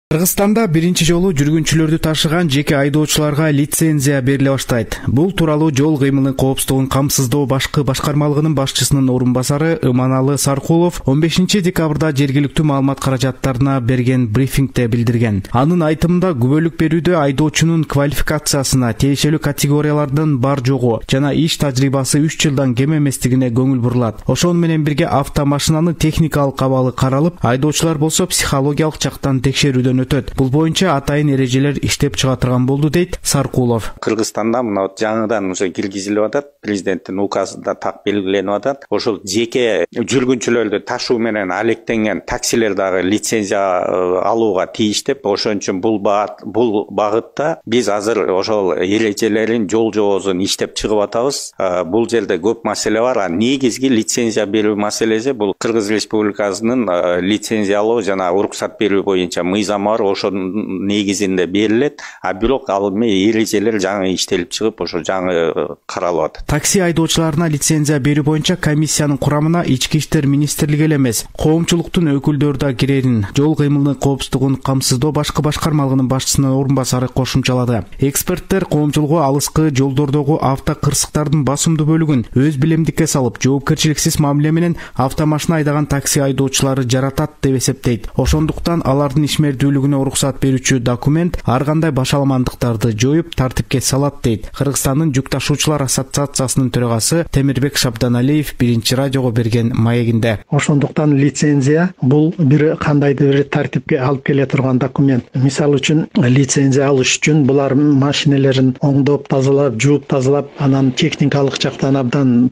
Кыргызстанда биринчи жолу жүргүнчүлөрдү ташыган жеке айдоочуларга лицензия бериле баштайт. Бул тууралуу жол кыймылынын коопсуздугун камсыздоо башкы башкармалыгынын башчысынын орун басары Иманалы Саркулов 15 декабрда жергиликтүү маалымат каражаттарына берген брифингде билдирген. Анын айтымында күбөлүк берүүдө айдоочунун квалификациясына, тиешелүү категориялардын бар жогу жана иш тажрыйбасы 3 жылдан кем эместигине көңүл бурулат. Ошону менен бирге автомашинанын техникалык абалы каралып, айдоочулар болсо психологиялык жактан текшерүүдөн өтөт. Бул боюнча атайын эрежелер иштеп чыга турган болду, дейт Саркулов. Кыргызстанда мына жаңыдан уже киргизилип атат, президенттин указында так белгиленип атат. Ошол жеке жүргүнчүлөрдү ташуу менен алектенген таксилер дагы лицензия алууга тийиш деп, ошон үчүн бул багытта биз азыр ошол эрежелерин, жол жоозун иштеп чыгып атабыз. Бул жерде көп маселе бар. Негизги лицензия берүү маселеси бул Кыргыз Республикасынын лицензия алуу жана уруксат берүү боюнча мыйзам ошонун негизинде берилет, бирок ал эрежелер жаңы иштелип чыгып, ошо жаңы каралып атат. Такси айдоочуларына лицензия берүү боюнча комиссиянын курамына ички иштер министрлиги эле эмес, коомчулуктун өкүлдөрү да кирерин жол кыймылынын коопсуздугун камсыздоо башкы башкармалыгынын башчысынын орун басары кошумчалады. Эксперттер коомчулукку алыскы жолдордогу автокырсыктардын басымдуу бөлүгүн өз билемдикке салып, жоопкерчиликсиз мамиле менен автомашина айдаган такси айдоочулары жаратат деп эсептейт. Ошондуктан алардын ишмердүүлүгүнө уруксат берүүчү документ ар кандай башаламандыктарды жоюп, тартипке салат, дейт Кыргызстандын жүк ташуучулар ассоциациясынын төрагасы Темирбек Шабданалиев биринчи радиого берген маегинде. Ошондуктан лицензия бул бир кандайдыр бир тартипке алып келе турган документ. Мисалы үчүн лицензия алыш үчүн булар машинелерин оңдоп, тазалап, жууп тазалап, анан техникалык жактан абдан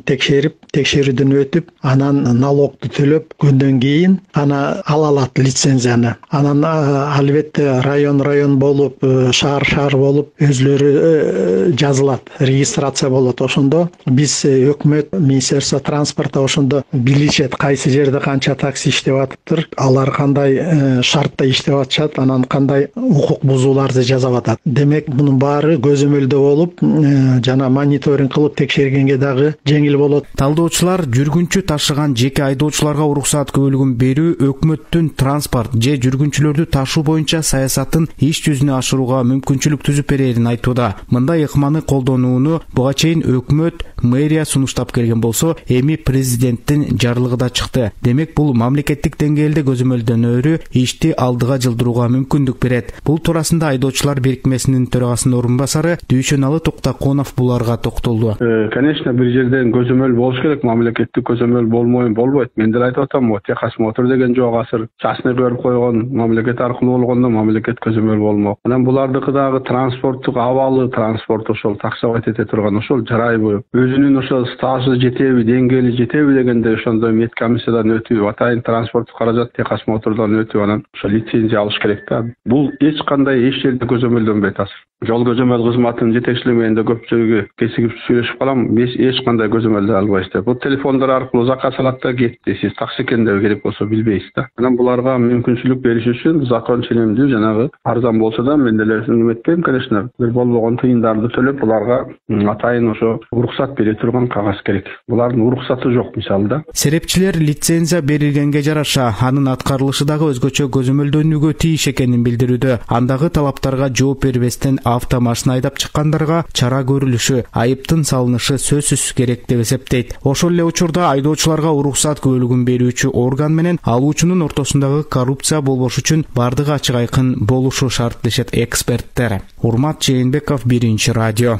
текшерип, текшерүүдөн өтүп, анан налогду төлөп, көндөн кийин ана ала алат лицензияны. Анан албетте район болуп, шаар болуп өзлөрү жазылат, регистрация болот. Ошондо биз өкмөт, министерство транспорта ошондо билишет кайсы жерде канча такси иштеп атыптыр, алар кандай шартта иштеп атышат, анан кандай укук бузууларды жасап атат. Демек, мунун баары көзөмөлдө болуп, жана мониторинг кылып текшергенге дагы жеңил болот. Талдоочулар жүргүнчү ташыган жеке айдоочуларга уруксат көбөлүгүн берүү өкмөттүн транспорт же жүргүнчүлөрдү ташуу боюнча саясатын иш жүзүнө ашырууга мүмкүнчүлүк түзүп берерин айтууда. Мындай ыкманы колдонууну буга чейин өкмөт, мэрия сунуштап келген болсо, эми президенттин жарлыгы да чыкты. Демек, бул мамлекеттик деңгээлде көзөмөлдөнөрү ишти алдыга жылдырууга мүмкүндүк берет. Бул туурасында айдоочулар бирикмесинин төрагасынын орун басары Дүйшөналы Токтаконов буларга токтолду. Конечно, бир жерден көзөмөл болуш керек, мамлекеттик көзөмөл болбойт. Мен деле айтып атам, Техас мотор деген жок азыр. Частный берип койгон, мамлекет аркылуу болгондо мамлекет көзөмөл болмок. Анан булардыкы дагы транспорттук абалы, транспорт ошол таксовать эте турган, ошол жарайбы, өзүнүн ошол стажы жетеби, деңгээли жетеби дегенде ошондой медкомиссиядан өтүп, атайын транспорттук каражат Техас мотордон өтүп, анан ошо лицензия алыш керек да. Бул эч кандай эч жерде көзөмөлдөнбөйт азыр. Жол көзөмөл кызматынын жетекчилиги менен да көпчүлүгү кесигип сүйлөшүп калам, эч кандай көзөмөлдө албайсыз деп. Бул телефондор аркылуу заказ алат да кетти. Сиз такси экендиги керек болсо билбейсиз да. Анан буларга мүмкүнчүлүк бериш үчүн закон ченемдүү жанагы арзан болсо да мен деле эметпейм, конечно. Бир болбогон тыйындарды төлөп буларга атайын ошо уруксат бере турган кагаз керек. Булардын уруксаты жок мисалы да. Серепчилер лицензия берилгенге жараша анын аткарылышы дагы өзгөчө көзөмөлдөнүүгө тийиш экенин билдирүүдө. Андагы талаптарга жооп бербестен автомашина айдап чыккандарга чара көрүлүшү, айыптын салынышы сөзсүз керек деп эсептейт. Ошол эле учурда айдоочуларга уруксат көбөлүгүн берүүчү орган менен алуучунун ортосундагы коррупция болбош үчүн бардыгы ачык айкын болушу шарт дешет эксперттер. Урмат Жээнбеков, биринчи радио.